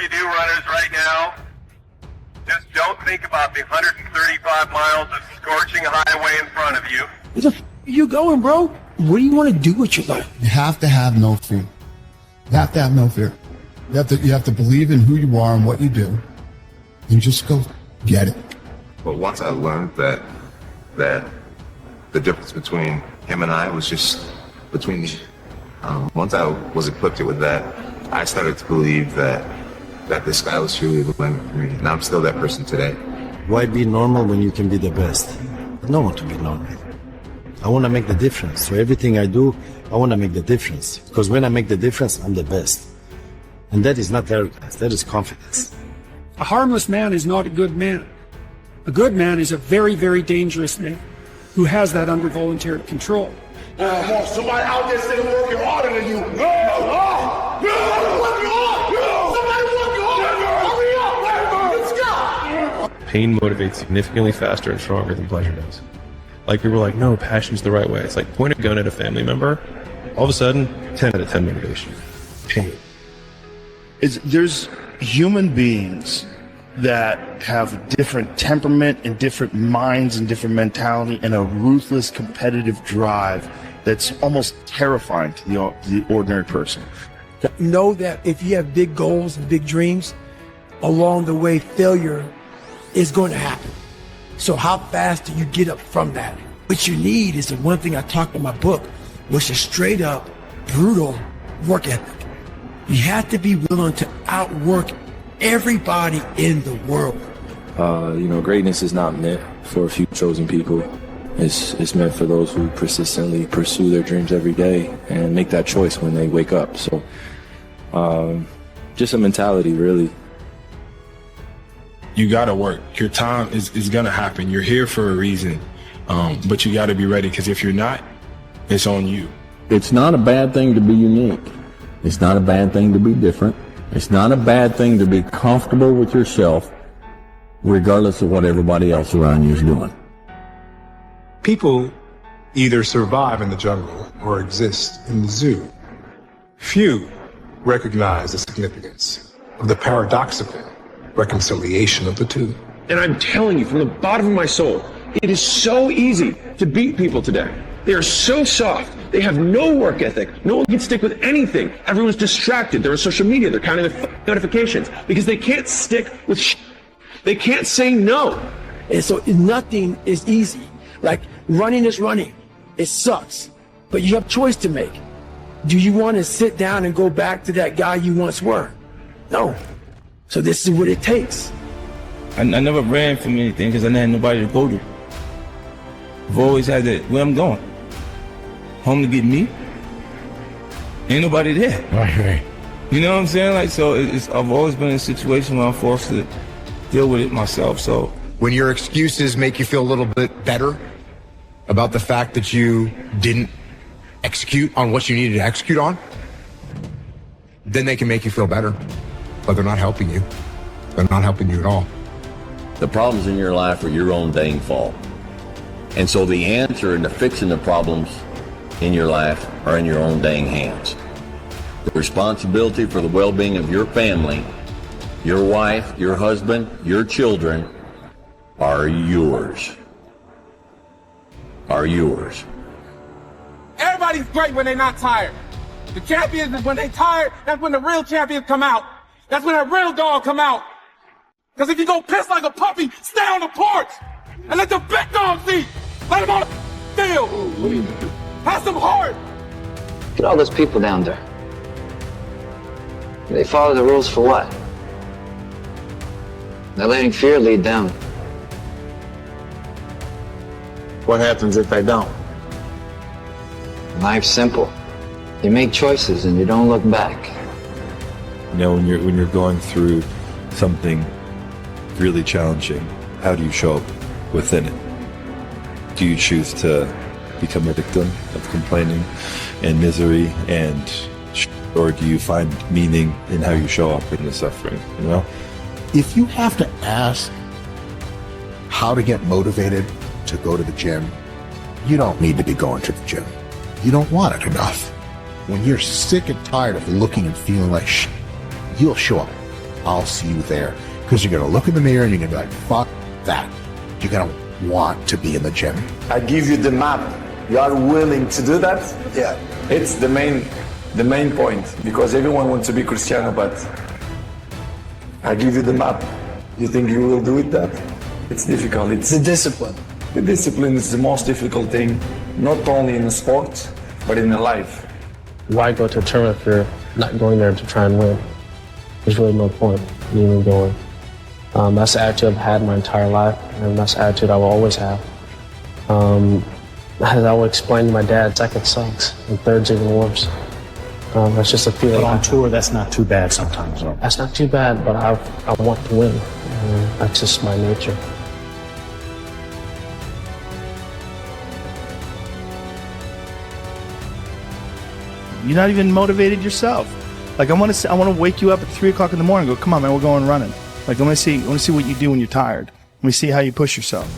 you do, runners, right now, just don't think about the 135 miles of scorching highway in front of you. Where the f*** are you going, bro? What do you want to do with your life? You have to have no fear. You have to have no fear. You have to believe in who you are and what you do, and just go get it. But once I learned that the difference between him and I was just between me, once I was equipped with that, I started to believe that this guy was truly the limit for me, and I'm still that person today. Why be normal when you can be the best? I don't want to be normal. I want to make the difference. So everything I do, I want to make the difference. Because when I make the difference, I'm the best. And that is not arrogance, that is confidence. A harmless man is not a good man. A good man is a very, very dangerous man who has that under voluntary control. Somebody out there sitting working harder than you. Somebody working harder. Hurry up. Let's go. Pain motivates significantly faster and stronger than pleasure does. Like people were like, no, passion's the right way. It's like point a gun at a family member. All of a sudden, 10 out of 10 motivation. Pain. There's human beings that have different temperament and different minds and different mentality and a ruthless competitive drive that's almost terrifying to the ordinary person. Know that if you have big goals and big dreams, along the way, failure is going to happen. So how fast do you get up from that? What you need is the one thing I talked in my book, which is straight up, brutal work ethic. You have to be willing to outwork everybody in the world. Greatness is not meant for a few chosen people. It's meant for those who persistently pursue their dreams every day and make that choice when they wake up. So, just a mentality, really. You gotta work. Your time is gonna happen. You're here for a reason, but you gotta be ready, because if you're not, it's on you. It's not a bad thing to be unique. It's not a bad thing to be different. It's not a bad thing to be comfortable with yourself, regardless of what everybody else around you is doing. People either survive in the jungle or exist in the zoo. Few recognize the significance of the paradoxical reconciliation of the two. And I'm telling you from the bottom of my soul, it is so easy to beat people today. They are so soft. They have no work ethic. No one can stick with anything. Everyone's distracted. They're on social media. They're counting their notifications because they can't stick with They can't say no. And so nothing is easy. Like running is running. It sucks. But you have a choice to make. Do you want to sit down and go back to that guy you once were? No. So this is what it takes. I never ran from anything because I didn't have nobody to go to. I've always had that, where I'm going. Home to get me. Ain't nobody there. Right. You know what I'm saying? Like, so I've always been in a situation where I'm forced to deal with it myself, so. When your excuses make you feel a little bit better about the fact that you didn't execute on what you needed to execute on, then they can make you feel better. But they're not helping you. They're not helping you at all. The problems in your life are your own dang fault. And so the answer into fixing the problems in your life are in your own dang hands. The responsibility for the well-being of your family, your wife, your husband, your children are yours. Are yours. Everybody's great when they're not tired. The champions is when they tired, that's when the real champions come out. That's when that real dog come out. Because if you go piss like a puppy, stay on the porch and let the big dogs eat. Let them on the field. Have some heart. Look at all those people down there. They follow the rules for what? They're letting fear lead them. What happens if they don't? Life's simple. You make choices and you don't look back. You know, when you're going through something really challenging, how do you show up within it? Do you choose to become a victim of complaining and misery, or do you find meaning in how you show up in the suffering, you know? If you have to ask how to get motivated to go to the gym, you don't need to be going to the gym. You don't want it enough. When you're sick and tired of looking and feeling like shit, you'll show up. I'll see you there. Because you're going to look in the mirror and you're going to be like, fuck that. You're going to want to be in the gym. I give you the map. You are willing to do that? Yeah. It's the main point, because everyone wants to be Cristiano, but I give you the map. You think you will do it that? It's difficult. It's the discipline. The discipline is the most difficult thing, not only in the sport, but in the life. Why go to a tournament if you're not going there to try and win? There's really no point in even going. That's the attitude I've had my entire life, and that's the attitude I will always have. As I would explain to my dad, second sucks, and third's even worse. That's just a feeling. But on tour, that's not too bad sometimes, though. That's not too bad, but I want to win. That's just my nature. You're not even motivated yourself. Like I want to wake you up at 3 o'clock in the morning and go, come on, man, we're going running. Like I want to see what you do when you're tired. Let me see how you push yourself.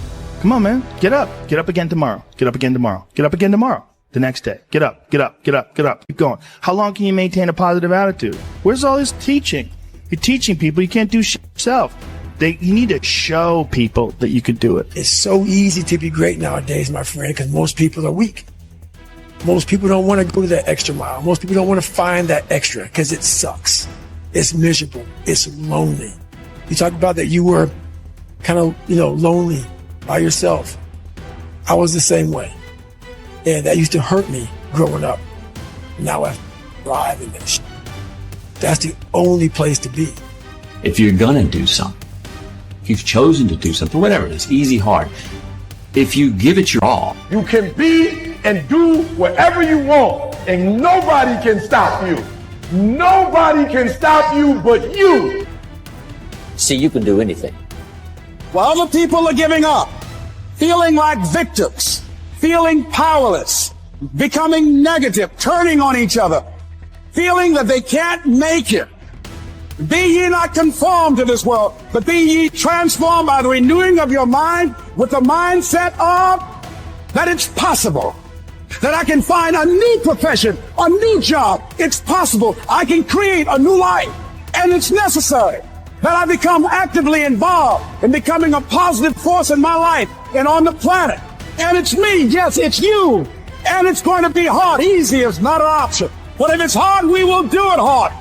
Come on, man, get up again tomorrow. Get up again tomorrow. Get up again tomorrow. The next day, get up. Keep going. How long can you maintain a positive attitude? Where's all this teaching? You're teaching people. You can't do shit yourself. You need to show people that you can do it. It's so easy to be great nowadays, my friend, because most people are weak. Most people don't want to go to that extra mile. Most people don't want to find that extra because it sucks. It's miserable. It's lonely. You talked about that you were kind of, lonely by yourself. I was the same way. And that used to hurt me growing up. Now I thrive in that shit. That's the only place to be. If you're gonna do something, if you've chosen to do something, whatever it is, easy, hard, if you give it your all. You can be and do whatever you want, and nobody can stop you. Nobody can stop you but you. See, you can do anything. While other people are giving up, feeling like victims, feeling powerless, becoming negative, turning on each other, feeling that they can't make it. Be ye not conformed to this world, but be ye transformed by the renewing of your mind with the mindset of that it's possible, that I can find a new profession, a new job. It's possible. I can create a new life, and it's necessary that I become actively involved in becoming a positive force in my life and on the planet. And it's me, yes, it's you. And it's going to be hard. Easy is not an option. But if it's hard, we will do it hard.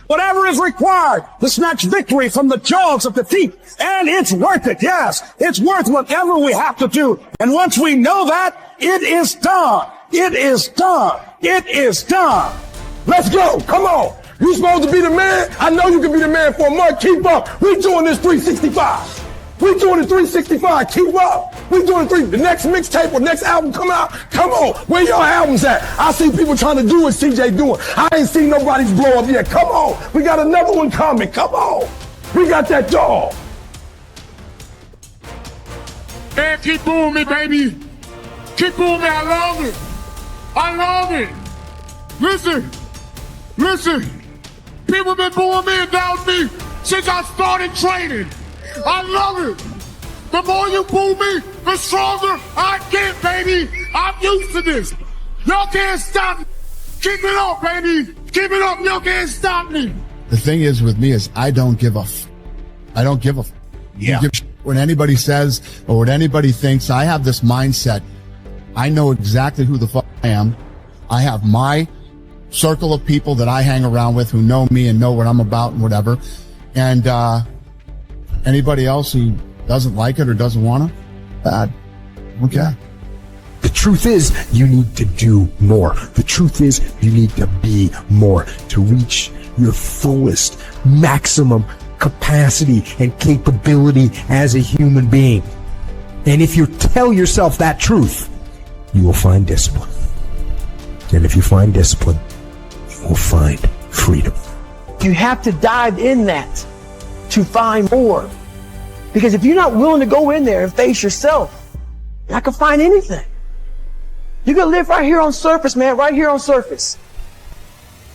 Whatever is required to snatch victory from the jaws of defeat. And it's worth it, yes. It's worth whatever we have to do. And once we know that, it is done. It is done. It is done. Let's go. Come on. You supposed to be the man? I know you can be the man for a month. Keep up. We doing this 365. We doing it 365. Keep up. We doing the next mixtape or next album come out. Come on. Where your albums at? I see people trying to do what CJ doing. I ain't seen nobody's blow up yet. Come on. We got another one coming. Come on. We got that dog. Man, keep booming, baby. Keep booming. I love it. I love it. Listen. People been booing me and doubting me since I started training. I love it. The more you boo me, the stronger I get, baby. I'm used to this. Y'all can't stop me. Keep it up, baby. Keep it up. Y'all can't stop me. The thing is with me is I don't give a Yeah. When anybody says or what anybody thinks, I have this mindset. I know exactly who the fuck I am. I have my circle of people that I hang around with who know me and know what I'm about and whatever. And anybody else who doesn't like it or doesn't want to, bad. Okay. The truth is, you need to do more. The truth is, you need to be more to reach your fullest, maximum capacity and capability as a human being. And if you tell yourself that truth, you will find discipline. And if you find discipline, you will find freedom. You have to dive in that to find more. Because if you're not willing to go in there and face yourself, you're not gonna find anything. You're gonna live right here on surface, man, right here on surface.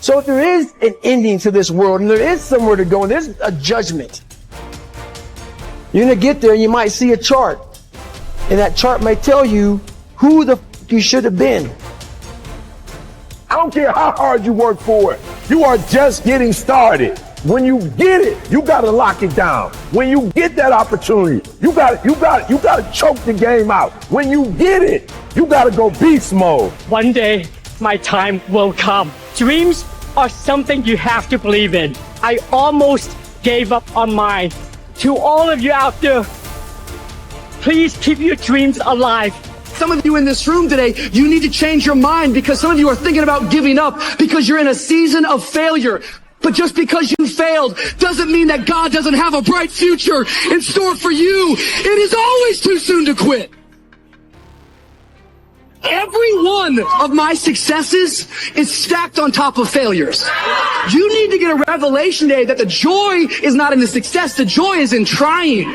So if there is an ending to this world and there is somewhere to go and there's a judgment, you're gonna get there and you might see a chart. And that chart may tell you who the f you should have been. I don't care how hard you work for it. You are just getting started. When you get it, you got to lock it down. When you get that opportunity, you got to choke the game out. When you get it, you got to go beast mode. One day, my time will come. Dreams are something you have to believe in. I almost gave up on mine. To all of you out there, please keep your dreams alive. Some of you in this room today, you need to change your mind because some of you are thinking about giving up because you're in a season of failure. But just because you failed doesn't mean that God doesn't have a bright future in store for you. It is always too soon to quit. Every one of my successes is stacked on top of failures. You need to get a revelation today that the joy is not in the success. The joy is in trying.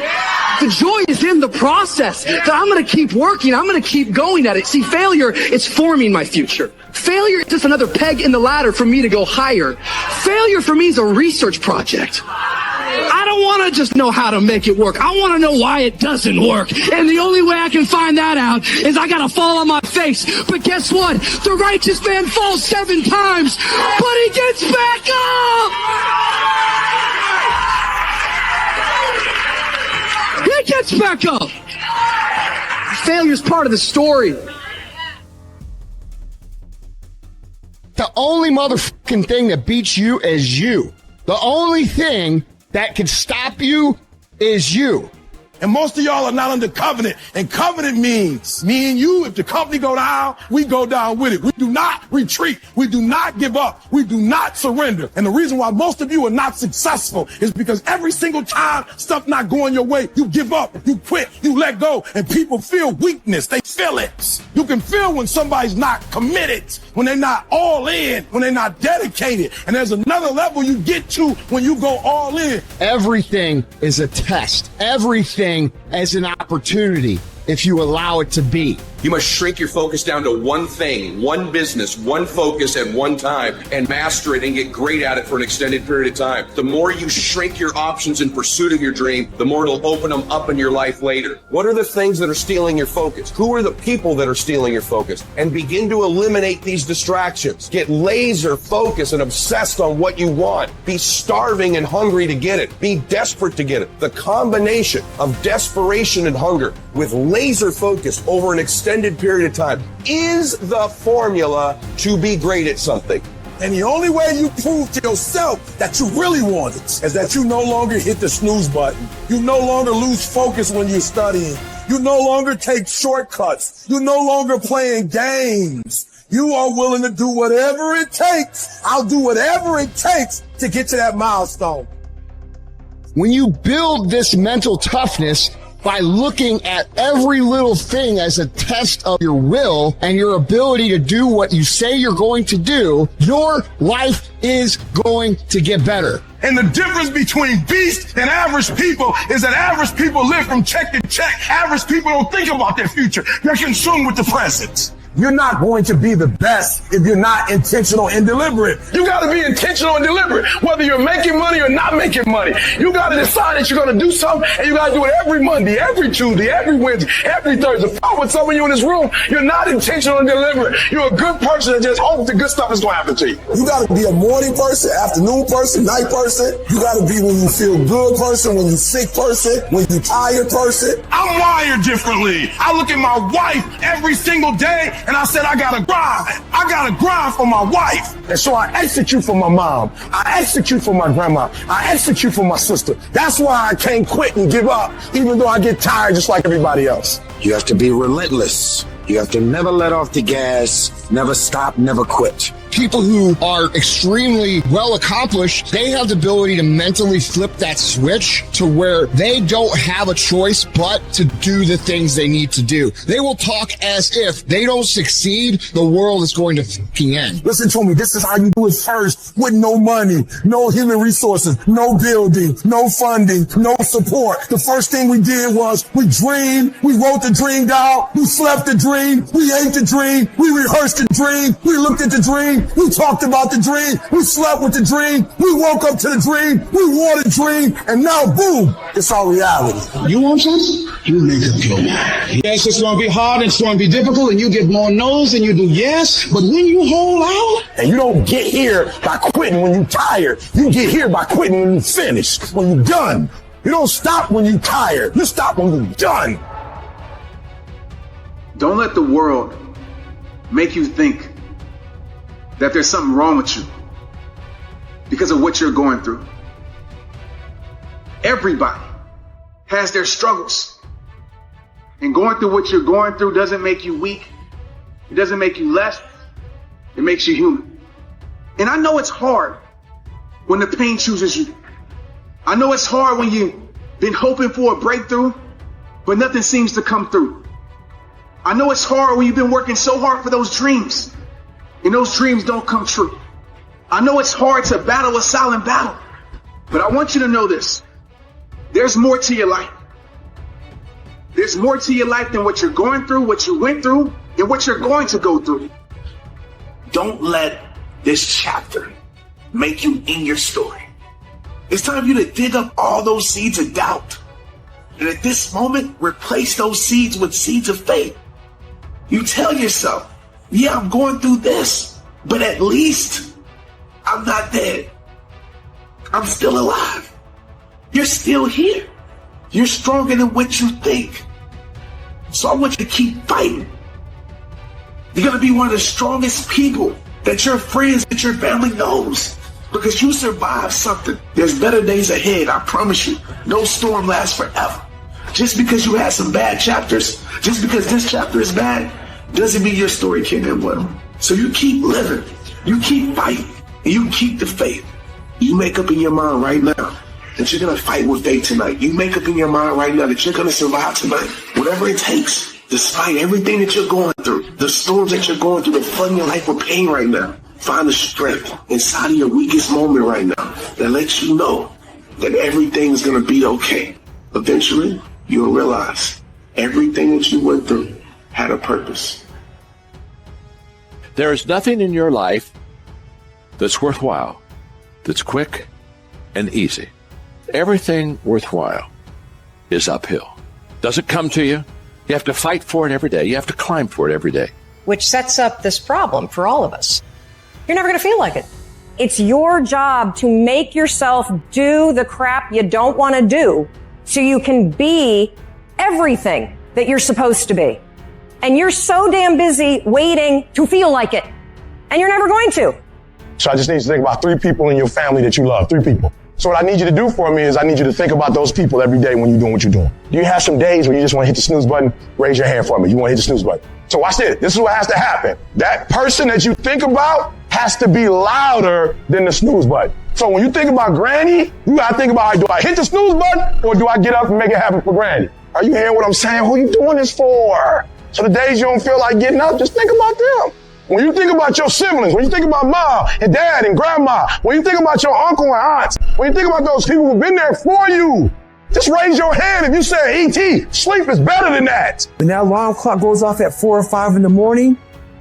The joy is in the process. That I'm going to keep working. I'm going to keep going at it. See, failure is forming my future. Failure is just another peg in the ladder for me to go higher. Failure for me is a research project. I don't want to just know how to make it work. I want to know why it doesn't work. And the only way I can find that out is I got to fall on my face. But guess what? The righteous man falls 7 times, but he gets back up. He gets back up. Failure is part of the story. The only motherfucking thing that beats you is you. The only thing that can stop you is you. And most of y'all are not under covenant. And covenant means me and you, if the company go down, we go down with it. We do not retreat. We do not give up. We do not surrender. And the reason why most of you are not successful is because every single time stuff not going your way, you give up, you quit, you let go, and people feel weakness. They feel it. You can feel when somebody's not committed, when they're not all in, when they're not dedicated. And there's another level you get to when you go all in. Everything is a test. Everything as an opportunity if you allow it to be. You must shrink your focus down to one thing, one business, one focus at one time, and master it and get great at it for an extended period of time. The more you shrink your options in pursuit of your dream, the more it'll open them up in your life later. What are the things that are stealing your focus? Who are the people that are stealing your focus? And begin to eliminate these distractions. Get laser focused and obsessed on what you want. Be starving and hungry to get it. Be desperate to get it. The combination of desperation and hunger with laser focus over an extended period of time is the formula to be great at something. And the only way you prove to yourself that you really want it is that you no longer hit the snooze button. You no longer lose focus when you're studying. You no longer take shortcuts. You no longer playing games. You are willing to do whatever it takes. I'll do whatever it takes to get to that milestone. When you build this mental toughness by looking at every little thing as a test of your will and your ability to do what you say you're going to do, your life is going to get better. And the difference between beast and average people is that average people live from check to check. Average people don't think about their future. They're consumed with the present. You're not going to be the best if you're not intentional and deliberate. You got to be intentional and deliberate, whether you're making money or not making money. You got to decide that you're going to do something, and you got to do it every Monday, every Tuesday, every Wednesday, every Thursday. The problem with some of you in this room, you're not intentional and deliberate. You're a good person that just hopes the good stuff is going to happen to you. You got to be a morning person, afternoon person, night person. You got to be when you feel good person, when you sick person, when you tired person. I'm wired differently. I look at my wife every single day, and I said, I gotta grind. I gotta grind for my wife. And so I execute for my mom. I execute for my grandma. I execute for my sister. That's why I can't quit and give up, even though I get tired just like everybody else. You have to be relentless. You have to never let off the gas, never stop, never quit. People who are extremely well accomplished, they have the ability to mentally flip that switch to where they don't have a choice but to do the things they need to do. They will talk as if they don't succeed, the world is going to fucking end. Listen to me. This is how you do it first, with no money, no human resources, no building, no funding, no support. The first thing we did was we dreamed, we wrote the dream down, we slept the dream, we ate the dream, we rehearsed the dream, we looked at the dream, dream. We talked about the dream. We slept with the dream. We woke up to the dream. We wore the dream. And now, boom, it's our reality. You want something? You make it go. Yes, it's going to be hard. It's going to be difficult. And you get more no's than you do yes. But when you hold out. And you don't get here by quitting when you're tired. You get here by quitting when you're finished, when you're done. You don't stop when you're tired. You stop when you're done. Don't let the world make you think that there's something wrong with you because of what you're going through. Everybody has their struggles. And going through what you're going through doesn't make you weak. It doesn't make you less. It makes you human. And I know it's hard when the pain chooses you. I know it's hard when you've been hoping for a breakthrough, but nothing seems to come through. I know it's hard when you've been working so hard for those dreams, and those dreams don't come true. I know it's hard to battle a silent battle, but I want you to know this. There's more to your life. There's more to your life than what you're going through, what you went through, and what you're going to go through. Don't let this chapter make you in your story. It's time for you to dig up all those seeds of doubt. And at this moment, replace those seeds with seeds of faith. You tell yourself, yeah, I'm going through this, but at least I'm not dead. I'm still alive. You're still here. You're stronger than what you think. So I want you to keep fighting. You're going to be one of the strongest people that your friends, that your family knows. Because you survived something. There's better days ahead, I promise you. No storm lasts forever. Just because you had some bad chapters, just because this chapter is bad, doesn't mean your story can't end well. So you keep living, you keep fighting, and you keep the faith. You make up in your mind right now that you're going to fight with faith tonight. You make up in your mind right now that you're going to survive tonight. Whatever it takes, despite everything that you're going through, the storms that you're going through, the flooding your life with pain right now. Find the strength inside of your weakest moment right now that lets you know that everything's going to be okay. Eventually, you'll realize everything that you went through had a purpose. There is nothing in your life that's worthwhile, that's quick and easy. Everything worthwhile is uphill. Doesn't come to you. You have to fight for it every day. You have to climb for it every day. Which sets up this problem for all of us. You're never going to feel like it. It's your job to make yourself do the crap you don't want to do so you can be everything that you're supposed to be. And you're so damn busy waiting to feel like it. And you're never going to. So I just need you to think about 3 people in your family that you love. 3 people. So what I need you to do for me is I need you to think about those people every day when you're doing what you're doing. Do you have some days when you just want to hit the snooze button? Raise your hand for me. You want to hit the snooze button. So watch this. This is what has to happen. That person that you think about has to be louder than the snooze button. So when you think about Granny, you got to think about, do I hit the snooze button or do I get up and make it happen for Granny? Are you hearing what I'm saying? Who are you doing this for? So the days you don't feel like getting up, just think about them. When you think about your siblings, when you think about mom and dad and grandma, when you think about your uncle and aunts, when you think about those people who've been there for you, just raise your hand if you say, E.T., sleep is better than that. When that alarm clock goes off at 4 or 5 in the morning,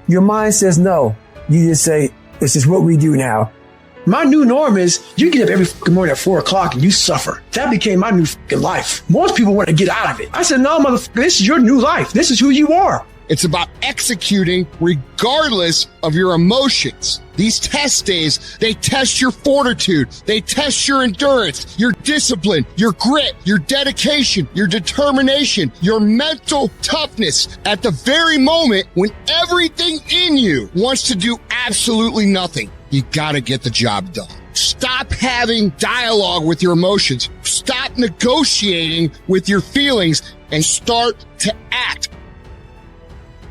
your mind says no. You just say, this is what we do now. My new norm is you get up every fucking morning at 4 o'clock and you suffer. That became my new fucking life. Most people want to get out of it. I said, no, motherfucker, this is your new life. This is who you are. It's about executing regardless of your emotions. These test days, they test your fortitude. They test your endurance, your discipline, your grit, your dedication, your determination, your mental toughness at the very moment when everything in you wants to do absolutely nothing. You gotta get the job done. Stop having dialogue with your emotions. Stop negotiating with your feelings and start to act.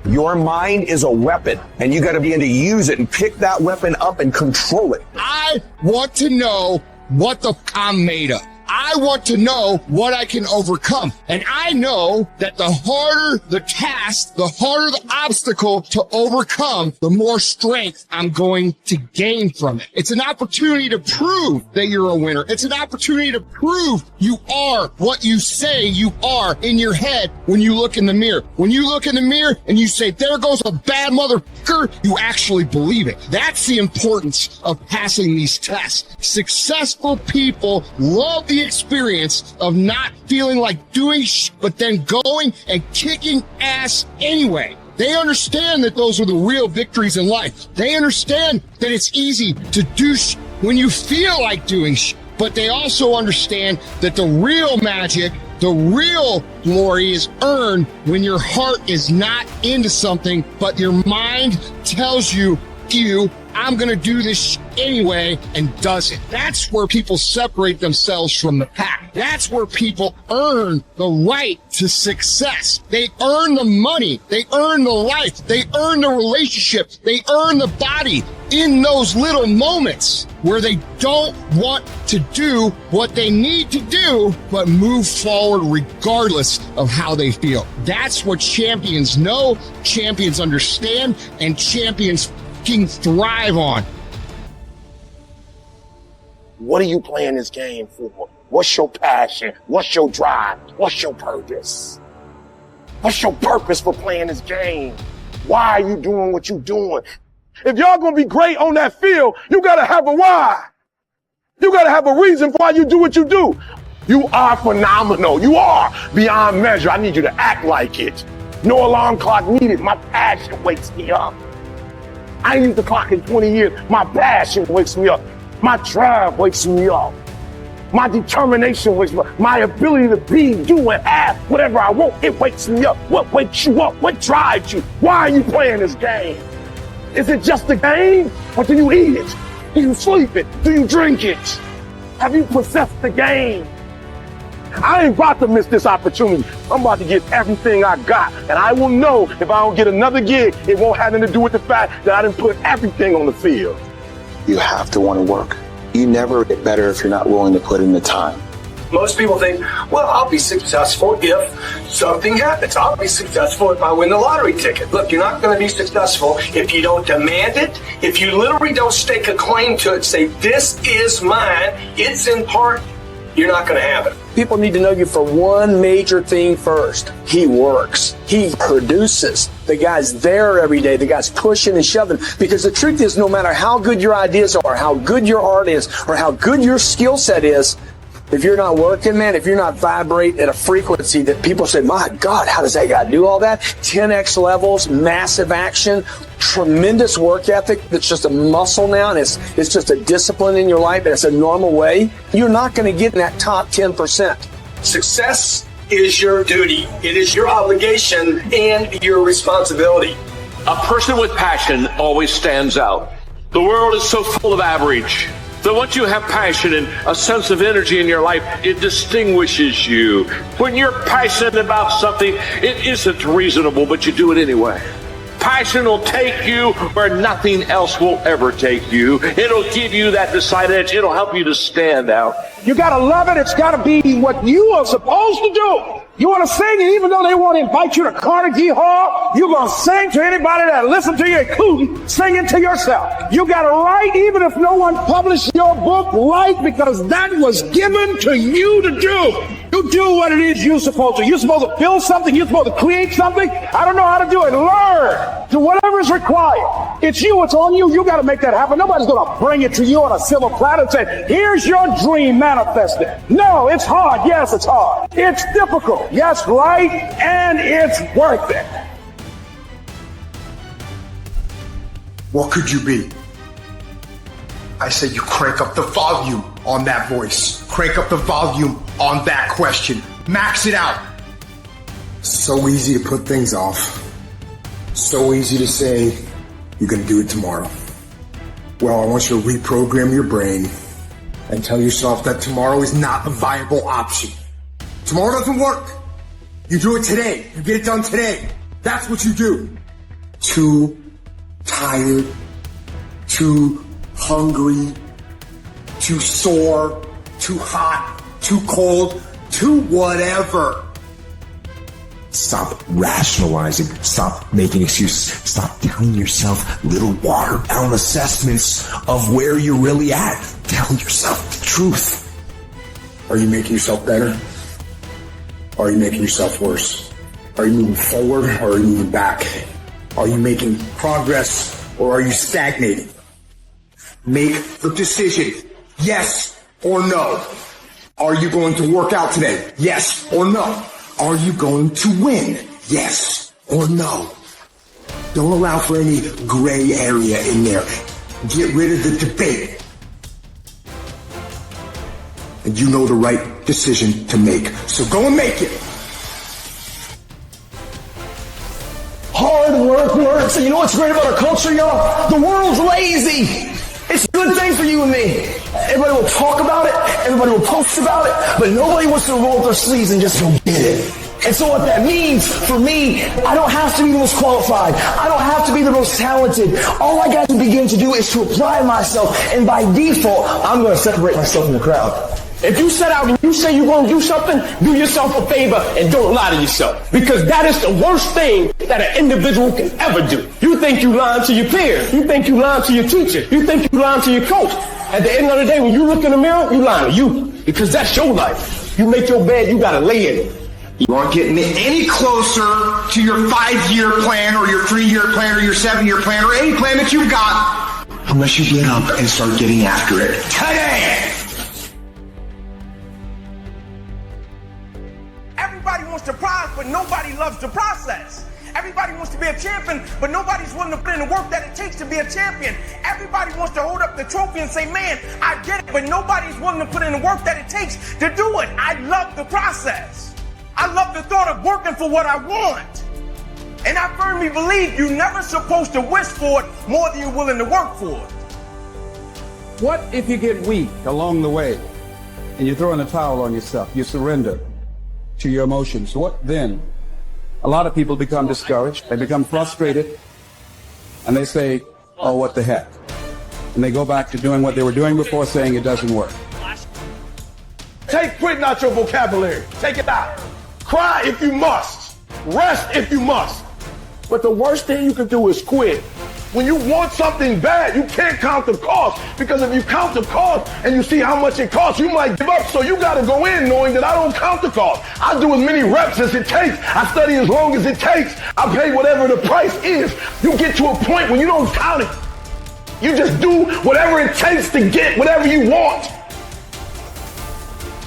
Your mind is a weapon, and you got to be able to use it and pick that weapon up and control it. I want to know what the f I'm made of. I want to know what I can overcome. And I know that the harder the task, the harder the obstacle to overcome, the more strength I'm going to gain from it. It's an opportunity to prove that you're a winner. It's an opportunity to prove you are what you say you are in your head when you look in the mirror. When you look in the mirror and you say, there goes a bad motherfucker, you actually believe it. That's the importance of passing these tests. Successful people love the experience of not feeling like doing but then going and kicking ass anyway. They understand that those are the real victories in life. They understand that it's easy to do when you feel like doing but they also understand that the real magic, the real glory is earned when your heart is not into something, but your mind tells you, I'm going to do this anyway, and does it. That's where people separate themselves from the pack. That's where people earn the right to success. They earn the money. They earn the life. They earn the relationship. They earn the body in those little moments where they don't want to do what they need to do, but move forward regardless of how they feel. That's what champions know, champions understand, and champions thrive on. What are you playing this game for? What's your passion? What's your drive? What's your purpose? What's your purpose for playing this game? Why are you doing what you're doing? If y'all gonna be great on that field, you gotta have a why. You gotta have a reason why you do what you do. You are phenomenal. You are beyond measure. I need you to act like it. No alarm clock needed. My passion wakes me up. I ain't used the clock in 20 years. My passion wakes me up. My drive wakes me up. My determination wakes me up. My ability to be, do, and have whatever I want, it wakes me up. What wakes you up? What drives you? Why are you playing this game? Is it just a game? Or do you eat it? Do you sleep it? Do you drink it? Have you possessed the game? I ain't about to miss this opportunity. I'm about to get everything I got. And I will know if I don't get another gig, it won't have anything to do with the fact that I didn't put everything on the field. You have to want to work. You never get better if you're not willing to put in the time. Most people think, well, I'll be successful if something happens. I'll be successful if I win the lottery ticket. Look, you're not going to be successful if you don't demand it, if you literally don't stake a claim to it, say, this is mine, it's in part, you're not going to have it. People need to know you for one major thing first. He works. He produces. The guy's there every day. The guy's pushing and shoving. Because the truth is, no matter how good your ideas are, how good your art is, or how good your skill set is, if you're not working, man, if you're not vibrating at a frequency that people say, my God, how does that guy do all that? 10x levels, massive action, tremendous work ethic that's just a muscle now, and it's just a discipline in your life, and it's a normal way. You're not going to get in that top 10%. Success is your duty. It is your obligation and your responsibility. A person with passion always stands out. The world is so full of average. So once you have passion and a sense of energy in your life, it distinguishes you. When you're passionate about something, it isn't reasonable, but you do it anyway. Passion will take you where nothing else will ever take you. It'll give you that decided edge. It'll help you to stand out. You gotta love it. It's gotta be what you are supposed to do. You want to sing, and even though they want to invite you to Carnegie Hall, you're going to sing to anybody that listens to you, including singing to yourself. You got to write, even if no one published your book, write, because that was given to you to do. You do what it is you're supposed to. You're supposed to build something. You're supposed to create something. I don't know how to do it. Learn. Do whatever is required. It's you. It's on you. You got to make that happen. Nobody's going to bring it to you on a silver platter and say, here's your dream, manifest it. No, it's hard. Yes, it's hard. It's difficult. Yes, right, and it's worth it. What could you be? I say you crank up the volume on that voice. Crank up the volume on that question. Max it out. So easy to put things off. So easy to say, you're going to do it tomorrow. Well, I want you to reprogram your brain and tell yourself that tomorrow is not a viable option. Tomorrow doesn't work. You do it today. You get it done today. That's what you do. Too tired, too hungry, too sore, too hot, too cold, too whatever. Stop rationalizing. Stop making excuses. Stop telling yourself little watered down assessments of where you're really at. Tell yourself the truth. Are you making yourself better? Or are you making yourself worse? Are you moving forward or are you moving back? Are you making progress or are you stagnating? Make the decision, yes or no. Are you going to work out today? Yes or no. Are you going to win? Yes or no. Don't allow for any gray area in there. Get rid of the debate. And you know the right decision to make. So go and make it. Hard work works. And you know what's great about our culture, y'all? The world's lazy. It's a good thing for you and me. Everybody will talk about it. Everybody will post about it. But nobody wants to roll up their sleeves and just go get it. And so what that means for me, I don't have to be the most qualified. I don't have to be the most talented. All I got to begin to do is to apply myself. And by default, I'm going to separate myself from the crowd. If you set out and you say you're going to do something, do yourself a favor and don't lie to yourself. Because that is the worst thing that an individual can ever do. You think you lying to your peers. You think you lying to your teacher. You think you lying to your coach. At the end of the day, when you look in the mirror, you lying to you. Because that's your life. You make your bed, you got to lay in it. You aren't getting any closer to your 5-year plan or your 3-year plan or your 7-year plan or any plan that you've got unless you get up and start getting after it today. Everybody wants to prize, but nobody loves the process. Everybody wants to be a champion, but nobody's willing to put in the work that it takes to be a champion. Everybody wants to hold up the trophy and say, man, I did it, but nobody's willing to put in the work that it takes to do it. I love the process. I love the thought of working for what I want. And I firmly believe you're never supposed to wish for it more than you're willing to work for it. What if you get weak along the way and you throw in the towel on yourself? You surrender to your emotions. What then? A lot of people become discouraged. They become frustrated. And they say, oh, what the heck? And they go back to doing what they were doing before, saying it doesn't work. Take quitting out your vocabulary. Take it out. Cry if you must. Rest if you must. But the worst thing you can do is quit. When you want something bad, you can't count the cost. Because if you count the cost and you see how much it costs, you might give up. So you got to go in knowing that I don't count the cost. I do as many reps as it takes. I study as long as it takes. I pay whatever the price is. You get to a point when you don't count it. You just do whatever it takes to get whatever you want.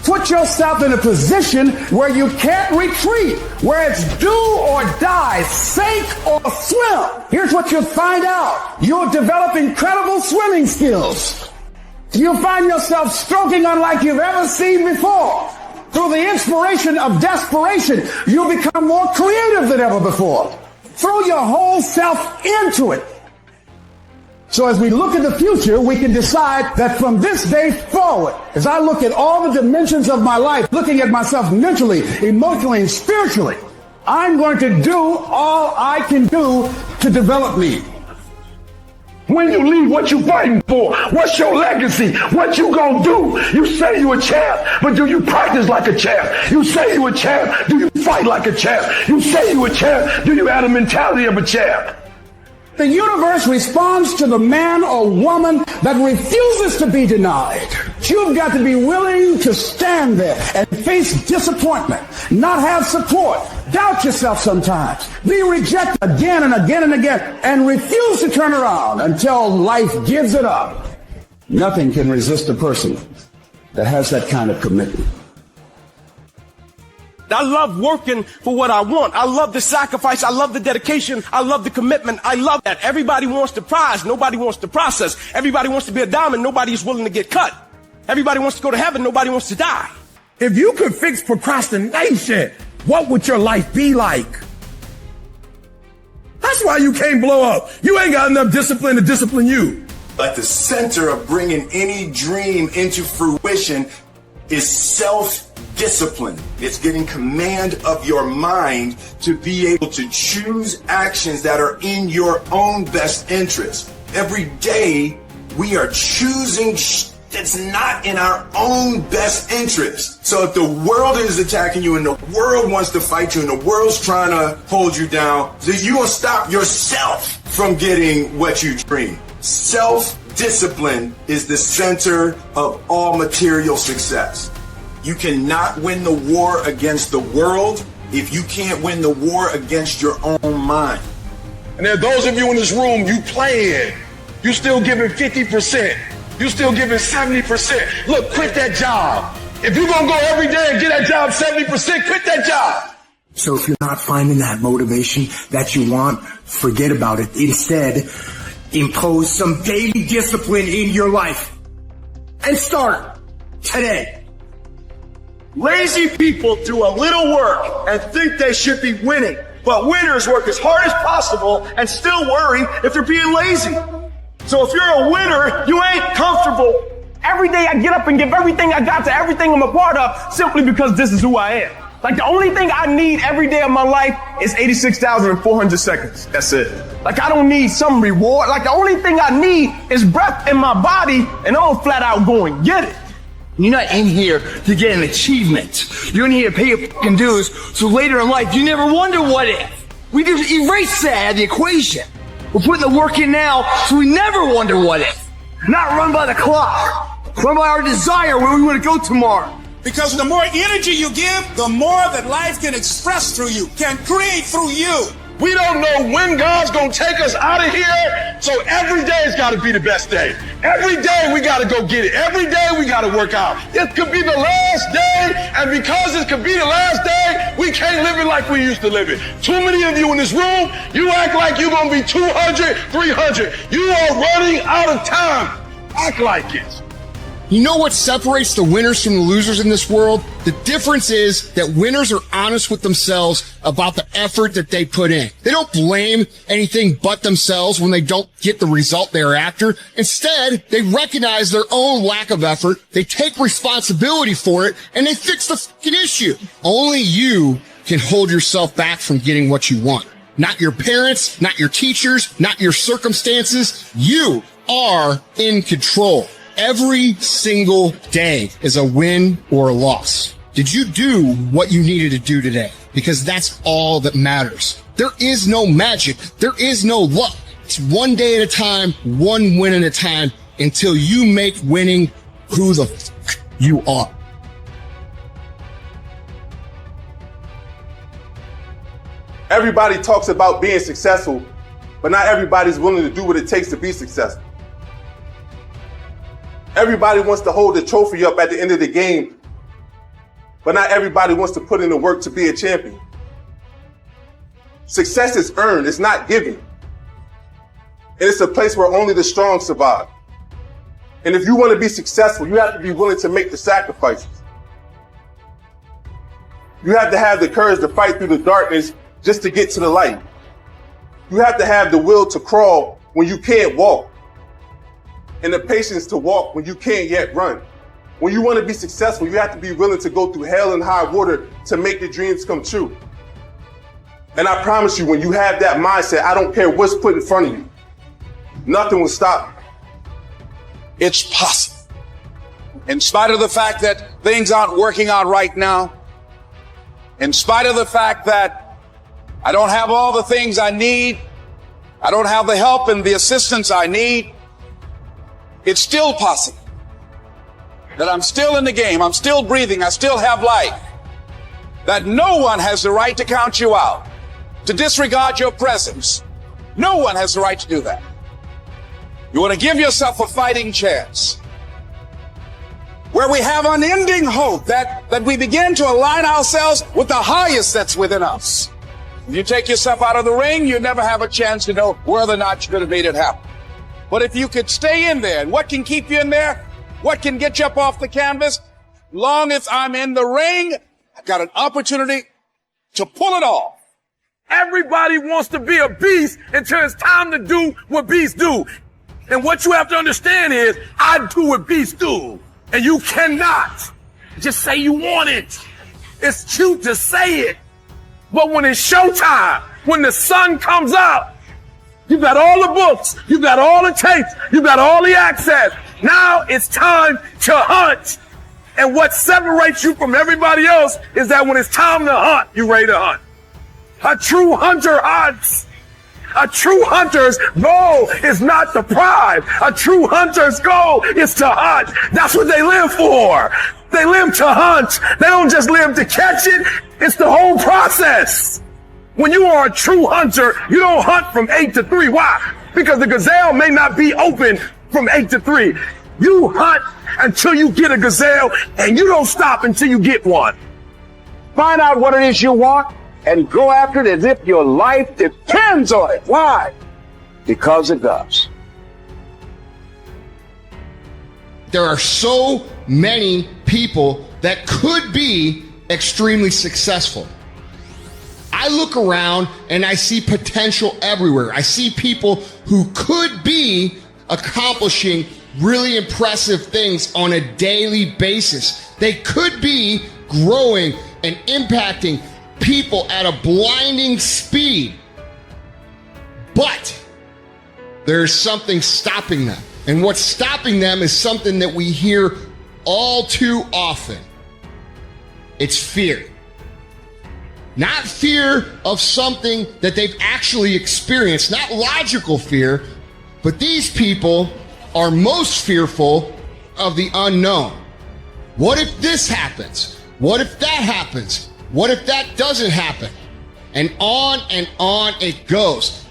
Put yourself in a position where you can't retreat, where it's do or die, sink or swim. Here's what you'll find out. You'll develop incredible swimming skills. You'll find yourself stroking unlike you've ever seen before. Through the inspiration of desperation, you'll become more creative than ever before. Throw your whole self into it. So as we look at the future, we can decide that from this day forward, as I look at all the dimensions of my life, looking at myself mentally, emotionally, and spiritually, I'm going to do all I can do to develop me. When you leave, what you fighting for? What's your legacy? What you gonna do? You say you a champ, but do you practice like a champ? You say you a champ, do you fight like a champ? You say you a champ, do you have the mentality of a champ? The universe responds to the man or woman that refuses to be denied. You've got to be willing to stand there and face disappointment, not have support, doubt yourself sometimes, be rejected again and again and again, and refuse to turn around until life gives it up. Nothing can resist a person that has that kind of commitment. I love working for what I want. I love the sacrifice. I love the dedication. I love the commitment. I love that. Everybody wants the prize. Nobody wants the process. Everybody wants to be a diamond. Nobody is willing to get cut. Everybody wants to go to heaven. Nobody wants to die. If you could fix procrastination, what would your life be like? That's why you can't blow up. You ain't got enough discipline to discipline you. At the center of bringing any dream into fruition is self-discipline. It's getting command of your mind to be able to choose actions that are in your own best interest. Every day, we are choosing that's not in our own best interest. So if the world is attacking you and the world wants to fight you and the world's trying to hold you down, then you're going to stop yourself from getting what you dream. Self-discipline is the center of all material success. You cannot win the war against the world if you can't win the war against your own mind. And there are those of you in this room, you playing. You still giving 50%. You still giving 70%. Look, quit that job. If you're going to go every day and get that job 70%, quit that job. So if you're not finding that motivation that you want, forget about it. Instead, impose some daily discipline in your life. And start today. Lazy people do a little work and think they should be winning, but winners work as hard as possible and still worry if they're being lazy. So if you're a winner, you ain't comfortable. Every day I get up and give everything I got to everything I'm a part of simply because this is who I am. Like the only thing I need every day of my life is 86,400 seconds. That's it. Like I don't need some reward. Like the only thing I need is breath in my body and I'm flat out going get it. You're not in here to get an achievement. You're in here to pay your fucking dues so later in life you never wonder what if. We just erase that out of the equation. We're putting the work in now so we never wonder what if. Not run by the clock. Run by our desire where we want to go tomorrow. Because the more energy you give, the more that life can express through you, can create through you. We don't know when God's going to take us out of here, so every day has got to be the best day. Every day we got to go get it. Every day we got to work out. It could be the last day, and because it could be the last day, we can't live it like we used to live it. Too many of you in this room, you act like you're going to be 200, 300. You are running out of time. Act like it. You know what separates the winners from the losers in this world? The difference is that winners are honest with themselves about the effort that they put in. They don't blame anything but themselves when they don't get the result they're after. Instead, they recognize their own lack of effort, they take responsibility for it, and they fix the fucking issue. Only you can hold yourself back from getting what you want. Not your parents, not your teachers, not your circumstances. You are in control. Every single day is a win or a loss. Did you do what you needed to do today? Because that's all that matters. There is no magic. There is no luck. It's one day at a time, one win at a time, until you make winning who the fuck you are. Everybody talks about being successful, but not everybody's willing to do what it takes to be successful. Everybody wants to hold the trophy up at the end of the game, but not everybody wants to put in the work to be a champion. Success is earned, it's not given. And it's a place where only the strong survive. And if you want to be successful, you have to be willing to make the sacrifices. You have to have the courage to fight through the darkness just to get to the light. You have to have the will to crawl when you can't walk, and the patience to walk when you can't yet run. When you want to be successful, you have to be willing to go through hell and high water to make your dreams come true. And I promise you, when you have that mindset, I don't care what's put in front of you, nothing will stop you. It's possible. In spite of the fact that things aren't working out right now, in spite of the fact that I don't have all the things I need, I don't have the help and the assistance I need, it's still possible that I'm still in the game, I'm still breathing, I still have life, that no one has the right to count you out, to disregard your presence. No one has the right to do that. You want to give yourself a fighting chance where we have unending hope that we begin to align ourselves with the highest that's within us. If you take yourself out of the ring, you never have a chance to know whether or not you're going to make it happen. But if you could stay in there, and what can keep you in there? What can get you up off the canvas? Long as I'm in the ring, I've got an opportunity to pull it off. Everybody wants to be a beast until it's time to do what beasts do. And what you have to understand is, I do what beasts do. And you cannot just say you want it. It's cute to say it. But when it's showtime, when the sun comes out, you got all the books, you got all the tapes, you got all the access. Now it's time to hunt. And what separates you from everybody else is that when it's time to hunt, you're ready to hunt. A true hunter hunts. A true hunter's goal is not the prize. A true hunter's goal is to hunt. That's what they live for. They live to hunt. They don't just live to catch it. It's the whole process. When you are a true hunter, you don't hunt from 8 to 3. Why? Because the gazelle may not be open from 8 to 3. You hunt until you get a gazelle, and you don't stop until you get one. Find out what it is you want and go after it as if your life depends on it. Why? Because it does. There are so many people that could be extremely successful. I look around and I see potential everywhere. I see people who could be accomplishing really impressive things on a daily basis. They could be growing and impacting people at a blinding speed. But there's something stopping them. And what's stopping them is something that we hear all too often. It's fear. Not fear of something that they've actually experienced, not logical fear, but these people are most fearful of the unknown. What if this happens? What if that happens? What if that doesn't happen? And on it goes.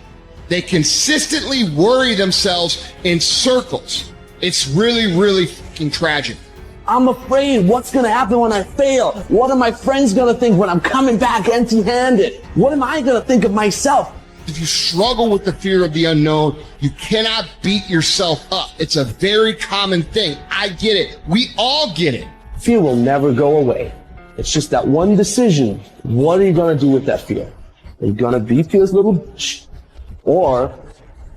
They consistently worry themselves in circles. It's really, really fucking tragic. I'm afraid what's going to happen when I fail? What are my friends going to think when I'm coming back empty-handed? What am I going to think of myself? If you struggle with the fear of the unknown, you cannot beat yourself up. It's a very common thing. I get it. We all get it. Fear will never go away. It's just that one decision. What are you going to do with that fear? Are you going to be fear's little bitch? Or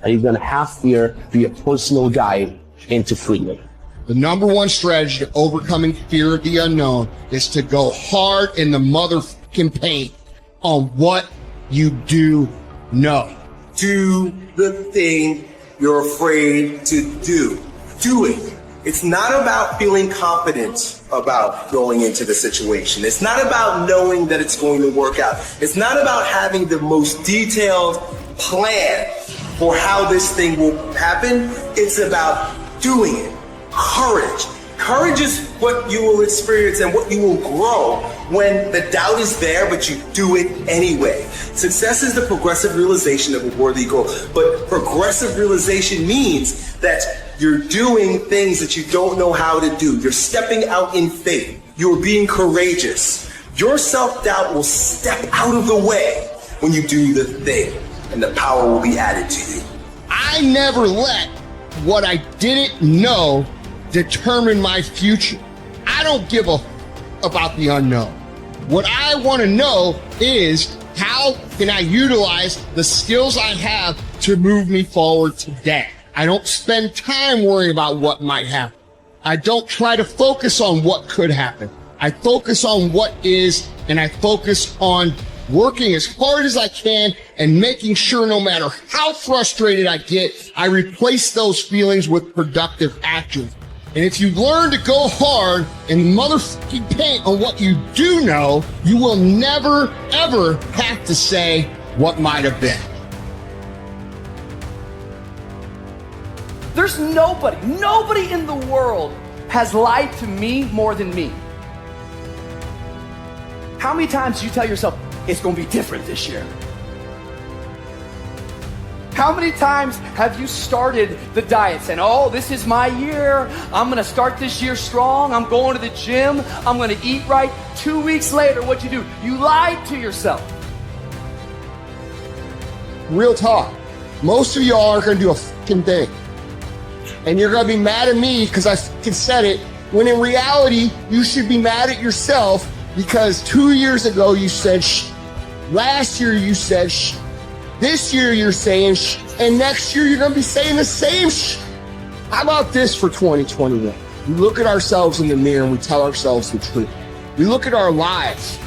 are you going to have fear be a personal guide into freedom? The number one strategy to overcoming fear of the unknown is to go hard in the motherfucking paint on what you do know. Do the thing you're afraid to do. Do it. It's not about feeling confident about going into the situation. It's not about knowing that it's going to work out. It's not about having the most detailed plan for how this thing will happen. It's about doing it. Courage. Courage is what you will experience and what you will grow when the doubt is there, but you do it anyway. Success is the progressive realization of a worthy goal. But progressive realization means that you're doing things that you don't know how to do. You're stepping out in faith. You're being courageous. Your self-doubt will step out of the way when you do the thing, and the power will be added to you. I never let what I didn't know determine my future. I don't give a about the unknown. What I want to know is how can I utilize the skills I have to move me forward today. I don't spend time worrying about what might happen. I don't try to focus on what could happen. I focus on what is, and I focus on working as hard as I can and making sure no matter how frustrated I get, I replace those feelings with productive actions. And if you learn to go hard and motherfucking paint on what you do know, you will never, ever have to say what might have been. There's nobody in the world has lied to me more than me. How many times do you tell yourself, it's going to be different this year? How many times have you started the diet saying, oh, this is my year. I'm going to start this year strong. I'm going to the gym. I'm going to eat right. 2 weeks later, what'd you do? You lied to yourself. Real talk. Most of y'all aren't going to do a fucking thing. And you're going to be mad at me because I fucking said it, when in reality, you should be mad at yourself because 2 years ago you said shh. Last year you said shh. This year you're saying shh. And next year you're going to be saying the same shh. How about this for 2021? We look at ourselves in the mirror and we tell ourselves the truth. We look at our lives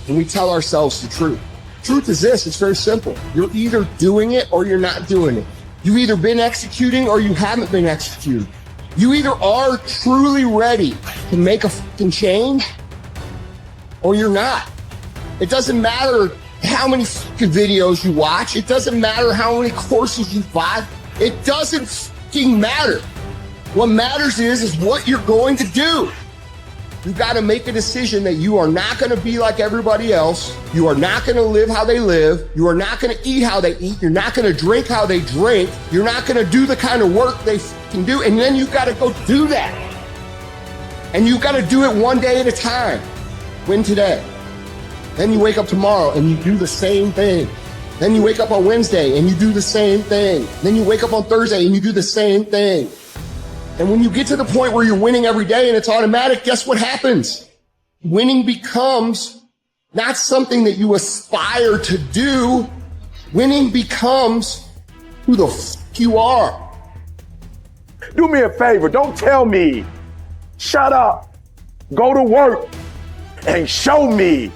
and we tell ourselves the truth. Truth is this, it's very simple. You're either doing it or you're not doing it. You've either been executing or you haven't been executing. You either are truly ready to make a fucking change or you're not. It doesn't matter how many fucking videos you watch. It doesn't matter how many courses you buy. It doesn't fucking matter. What matters is what you're going to do. You got to make a decision that you are not going to be like everybody else. You are not going to live how they live. You are not going to eat how they eat. You're not going to drink how they drink. You're not going to do the kind of work they can do. And then you got to go do that. And you got to do it one day at a time. Win today. Then you wake up tomorrow and you do the same thing. Then you wake up on Wednesday and you do the same thing. Then you wake up on Thursday and you do the same thing. And when you get to the point where you're winning every day and it's automatic, guess what happens? Winning becomes not something that you aspire to do. Winning becomes who the f*** you are. Do me a favor. Don't tell me. Shut up. Go to work and show me.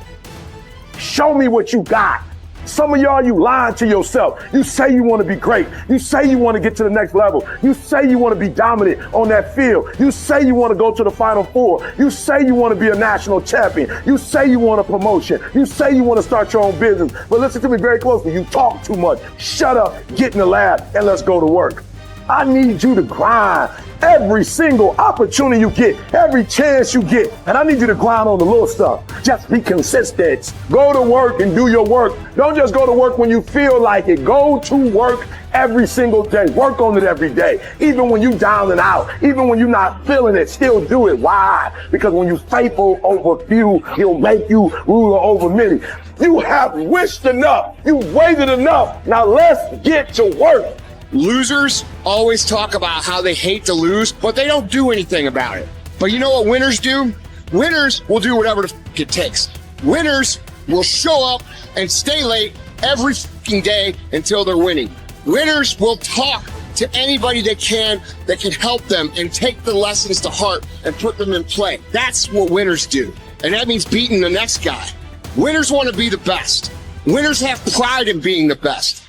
Show me what you got. Some of y'all, you lying to yourself. You say you want to be great. You say you want to get to the next level. You say you want to be dominant on that field. You say you want to go to the Final Four. You say you want to be a national champion. You say you want a promotion. You say you want to start your own business. But listen to me very closely. You talk too much. Shut up, get in the lab, and let's go to work. I need you to grind every single opportunity you get, every chance you get. And I need you to grind on the little stuff. Just be consistent. Go to work and do your work. Don't just go to work when you feel like it. Go to work every single day. Work on it every day. Even when you down and out, even when you're not feeling it, still do it. Why? Because when you're faithful over few, he'll make you ruler over many. You have wished enough. You waited enough. Now let's get to work. Losers always talk about how they hate to lose, but they don't do anything about it. But you know what winners do? Winners will do whatever the f*** it takes. Winners will show up and stay late every f***ing day until they're winning. Winners will talk to anybody they can that can help them and take the lessons to heart and put them in play. That's what winners do. And that means beating the next guy. Winners want to be the best. Winners have pride in being the best.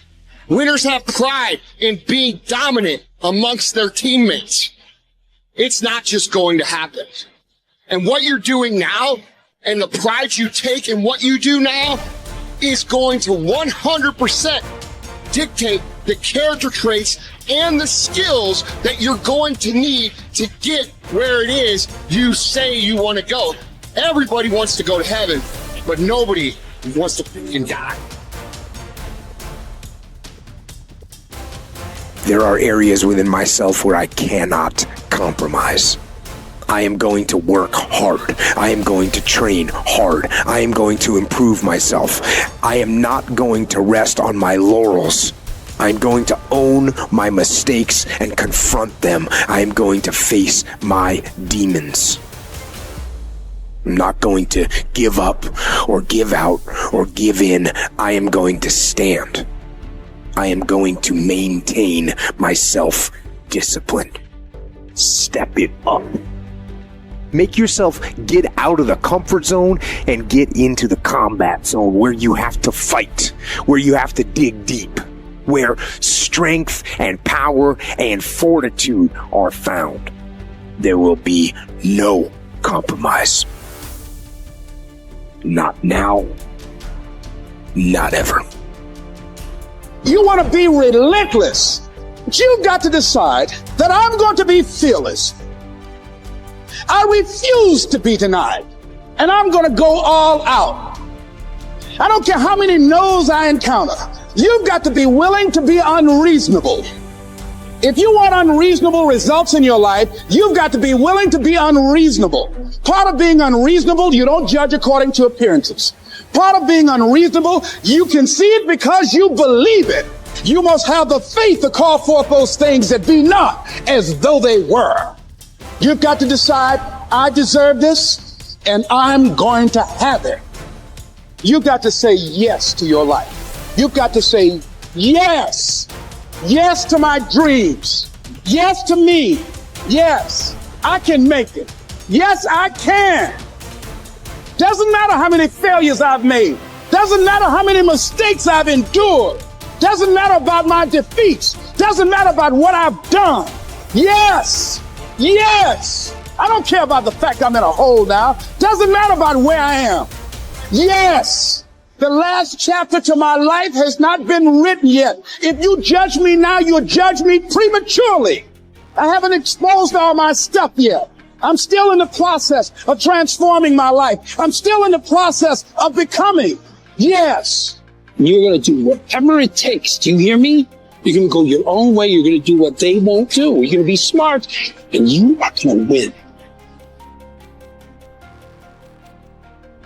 Winners have pride in being dominant amongst their teammates. It's not just going to happen. And what you're doing now and the pride you take in what you do now is going to 100% dictate the character traits and the skills that you're going to need to get where it is you say you want to go. Everybody wants to go to heaven, but nobody wants to freaking die. There are areas within myself where I cannot compromise. I am going to work hard. I am going to train hard. I am going to improve myself. I am not going to rest on my laurels. I'm going to own my mistakes and confront them. I am going to face my demons. I'm not going to give up or give out or give in. I am going to stand. I am going to maintain my self-discipline. Step it up. Make yourself get out of the comfort zone and get into the combat zone where you have to fight, where you have to dig deep, where strength and power and fortitude are found. There will be no compromise. Not now, not ever. You want to be relentless, but you've got to decide that I'm going to be fearless. I refuse to be denied, and I'm going to go all out. I don't care how many no's I encounter. You've got to be willing to be unreasonable. If you want unreasonable results in your life, you've got to be willing to be unreasonable. Part of being unreasonable, you don't judge according to appearances. Part of being unreasonable, you can see it because you believe it. You must have the faith to call forth those things that be not as though they were. You've got to decide, I deserve this, and I'm going to have it. You've got to say yes to your life. You've got to say yes. Yes to my dreams. Yes to me. Yes, I can make it. Yes, I can. Doesn't matter how many failures I've made. Doesn't matter how many mistakes I've endured. Doesn't matter about my defeats. Doesn't matter about what I've done. Yes, Yes. I don't care about the fact I'm in a hole now. Doesn't matter about where I am. Yes. The last chapter to my life has not been written yet. If you judge me now, you'll judge me prematurely. I haven't exposed all my stuff yet. I'm still in the process of transforming my life. I'm still in the process of becoming. Yes. You're going to do whatever it takes. Do you hear me? You're going to go your own way. You're going to do what they won't do. You're going to be smart, and you are going to win.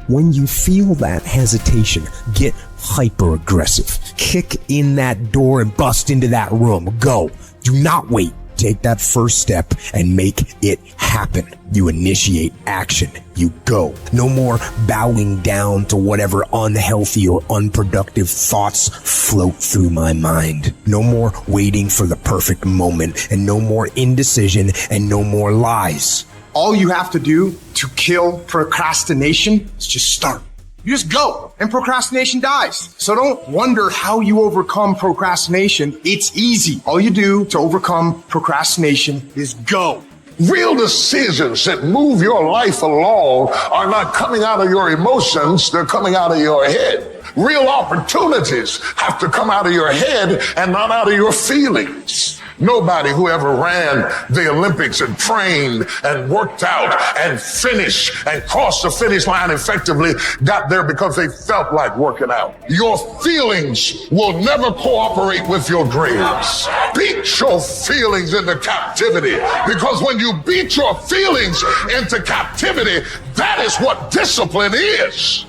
When you feel that hesitation, get hyper aggressive. Kick in that door and bust into that room. Go. Do not wait. Take that first step and make it happen. You initiate action. You go. No more bowing down to whatever unhealthy or unproductive thoughts float through my mind. No more waiting for the perfect moment, and no more indecision, and no more lies. All you have to do to kill procrastination is just start. You just go, and procrastination dies. So don't wonder how you overcome procrastination. It's easy. All you do to overcome procrastination is go. Real decisions that move your life along are not coming out of your emotions, they're coming out of your head. Real opportunities have to come out of your head and not out of your feelings. Nobody who ever ran the Olympics and trained and worked out and finished and crossed the finish line effectively got there because they felt like working out. Your feelings will never cooperate with your dreams. Beat your feelings into captivity, because when you beat your feelings into captivity, that is what discipline is.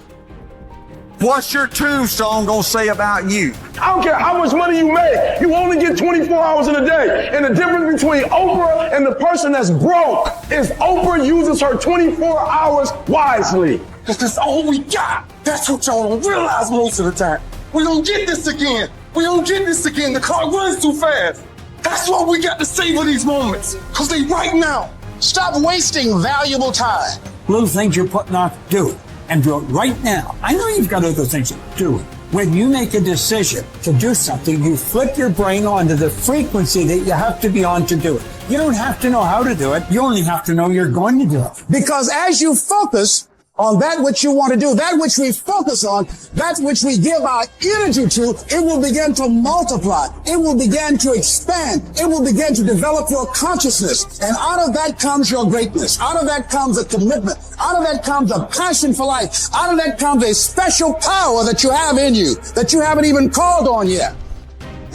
What's your tombstone gonna say about you? I don't care how much money you make. You only get 24 hours in a day. And the difference between Oprah and the person that's broke is Oprah uses her 24 hours wisely. Because that's all we got. That's what y'all don't realize most of the time. We don't get this again. We don't get this again. The car runs too fast. That's why we got to savor these moments. Because they right now. Stop wasting valuable time. Little things you're putting off, do it. And do it right now. I know you've got other things to do. When you make a decision to do something, you flip your brain onto the frequency that you have to be on to do it. You don't have to know how to do it. You only have to know you're going to do it. Because as you focus on that which you want to do, that which we focus on, that which we give our energy to, it will begin to multiply. It will begin to expand. It will begin to develop your consciousness. And out of that comes your greatness. Out of that comes a commitment. Out of that comes a passion for life. Out of that comes a special power that you have in you that you haven't even called on yet.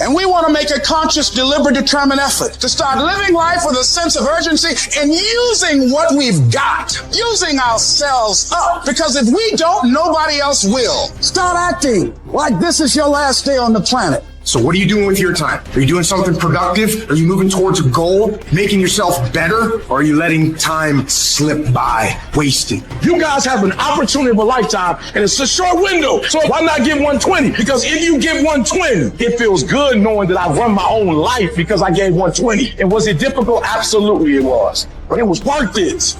And we want to make a conscious, deliberate, determined effort to start living life with a sense of urgency and using what we've got, using ourselves up. Because if we don't, nobody else will. Start acting like this is your last day on the planet. So what are you doing with your time? Are you doing something productive? Are you moving towards a goal, making yourself better? Or are you letting time slip by, wasting? You guys have an opportunity of a lifetime, and it's a short window. So why not get 120? Because if you get 120, it feels good knowing that I run my own life because I gave 120. And was it difficult? Absolutely it was. But it was worth it.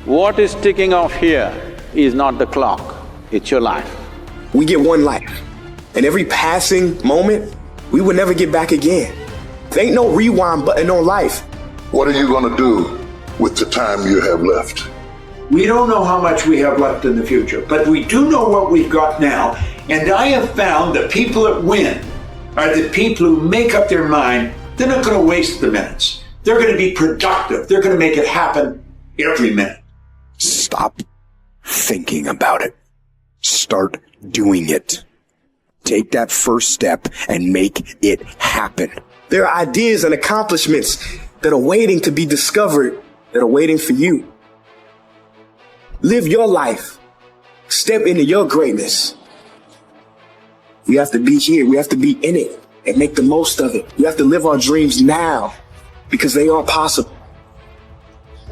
What is ticking off here is not the clock, it's your life. We get one life, and every passing moment, we will never get back again. There ain't no rewind button on life. What are you gonna do with the time you have left? We don't know how much we have left in the future, but we do know what we've got now. And I have found the people that win are the people who make up their mind. They're not going to waste the minutes. They're going to be productive. They're going to make it happen every minute. Stop thinking about it. Start doing it. Take that first step and make it happen. There are ideas and accomplishments that are waiting to be discovered, that are waiting for you. Live your life. Step into your greatness. We have to be here. We have to be in it and make the most of it. We have to live our dreams now because they are possible.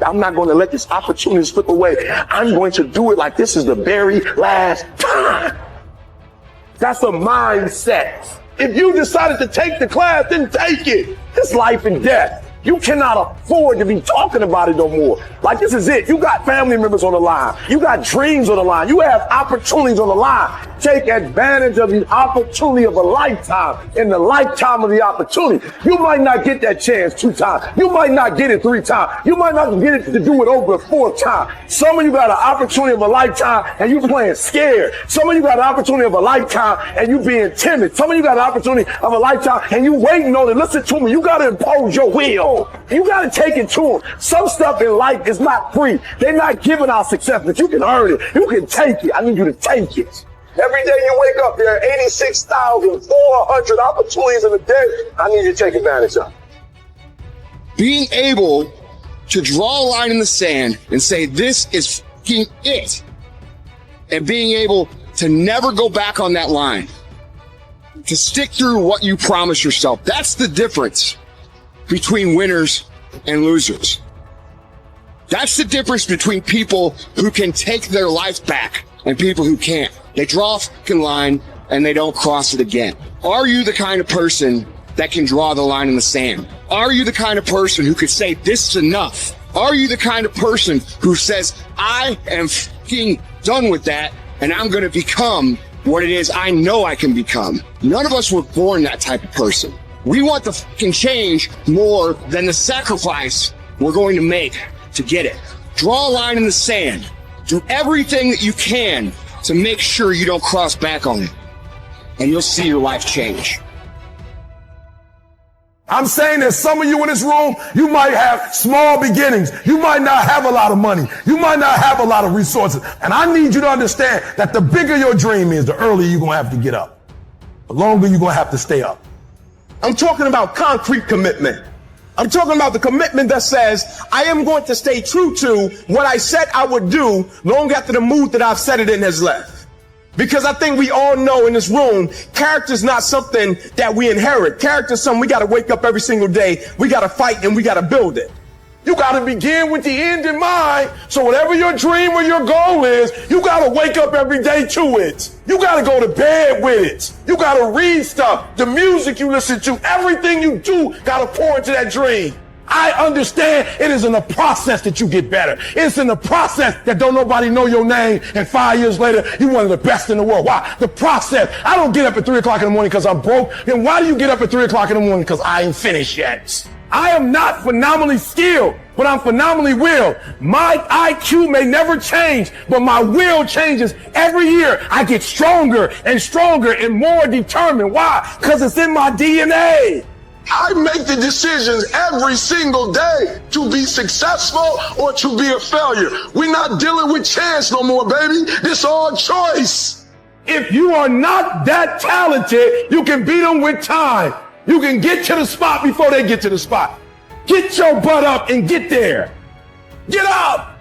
I'm not going to let this opportunity slip away. I'm going to do it like this is the very last time. That's a mindset. If you decided to take the class, then take it. It's life and death. You cannot afford to be talking about it no more. Like, this is it. You got family members on the line. You got dreams on the line. You have opportunities on the line. Take advantage of the opportunity of a lifetime. In the lifetime of the opportunity, you might not get that chance 2 times. You might not get it 3 times. You might not get it to do it over a 4th time. Some of you got an opportunity of a lifetime and you playing scared. Some of you got an opportunity of a lifetime and you being timid. Some of you got an opportunity of a lifetime and you waiting on it. Listen to me. You got to impose your will. You got to take it to them. Some stuff in life is not free. They're not giving out success, but you can earn it. You can take it. I need you to take it. Every day you wake up, there are 86,400 opportunities in a day. I need you to take advantage of. Being able to draw a line in the sand and say, this is fucking it. And being able to never go back on that line. To stick through what you promise yourself. That's the difference between winners and losers. That's the difference between people who can take their life back and people who can't. They draw a fucking line and they don't cross it again. Are you the kind of person that can draw the line in the sand? Are you the kind of person who could say, this is enough? Are you the kind of person who says, I am fucking done with that and I'm going to become what it is I know I can become? None of us were born that type of person. We want the fucking change more than the sacrifice we're going to make to get it. Draw a line in the sand. Do everything that you can to make sure you don't cross back on it. And you'll see your life change. I'm saying that some of you in this room, you might have small beginnings. You might not have a lot of money. You might not have a lot of resources. And I need you to understand that the bigger your dream is, the earlier you're going to have to get up. The longer you're going to have to stay up. I'm talking about concrete commitment. I'm talking about the commitment that says, I am going to stay true to what I said I would do long after the mood that I've set it in has left. Because I think we all know in this room, character is not something that we inherit. Character is something we got to wake up every single day. We got to fight and we got to build it. You got to begin with the end in mind. So whatever your dream or your goal is, you got to wake up every day to it. You got to go to bed with it. You got to read stuff, the music you listen to, everything you do got to pour into that dream. I understand it is in the process that you get better. It's in the process that don't nobody know your name and 5 years later, you're one of the best in the world. Why? The process. I don't get up at 3 o'clock in the morning because I'm broke. Then why do you get up at 3 o'clock in the morning? Because I ain't finished yet. I am not phenomenally skilled, but I'm phenomenally willed. My IQ may never change, but my will changes every year. I get stronger and stronger and more determined. Why? Because it's in my DNA. I make the decisions every single day to be successful or to be a failure. We're not dealing with chance no more, baby. This all choice. If you are not that talented, you can beat them with time. You can get to the spot before they get to the spot. Get your butt up and get there. Get up.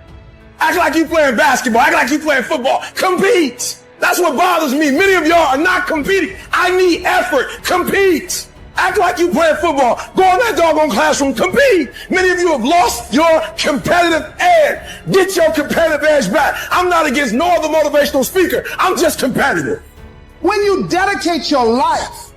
Act like you playing basketball. Act like you playing football. Compete. That's what bothers me. Many of y'all are not competing. I need effort. Compete. Act like you playing football. Go in that doggone classroom. Compete. Many of you have lost your competitive edge. Get your competitive edge back. I'm not against no other motivational speaker. I'm just competitive. When you dedicate your life,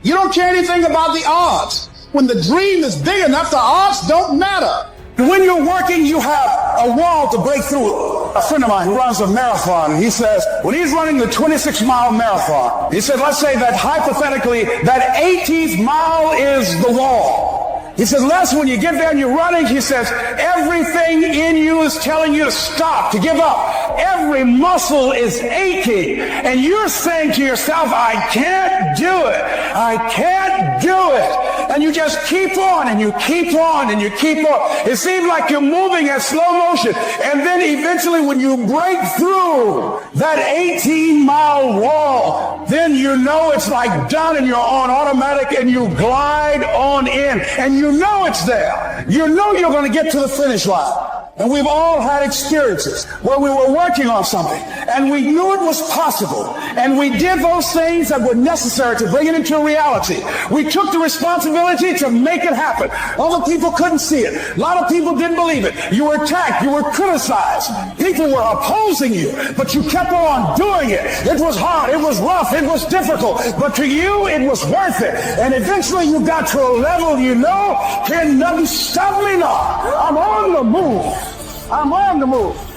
you don't care anything about the odds. When the dream is big enough, the odds don't matter. When you're working, you have a wall to break through. A friend of mine who runs a marathon, he says, when he's running the 26-mile marathon, he said, let's say that hypothetically, that 18th mile is the wall. He says, Les, when you get there and you're running, he says, everything in you is telling you to stop, to give up. Every muscle is aching. And you're saying to yourself, I can't do it. I can't do it. And you just keep on and you keep on and you keep on. It seems like you're moving at slow motion. And then eventually when you break through that 18-mile wall, then you know it's like done and you're on automatic and you glide on in. And you know it's there. You know you're going to get to the finish line. And we've all had experiences where we were working on something and we knew it was possible. And we did those things that were necessary to bring it into reality. We took the responsibility to make it happen. Other people couldn't see it. A lot of people didn't believe it. You were attacked. You were criticized. People were opposing you, but you kept on doing it. It was hard. It was rough. It was difficult. But to you, it was worth it. And eventually you got to a level you know, can nothing stop me now. I'm on the move. I'm on the move.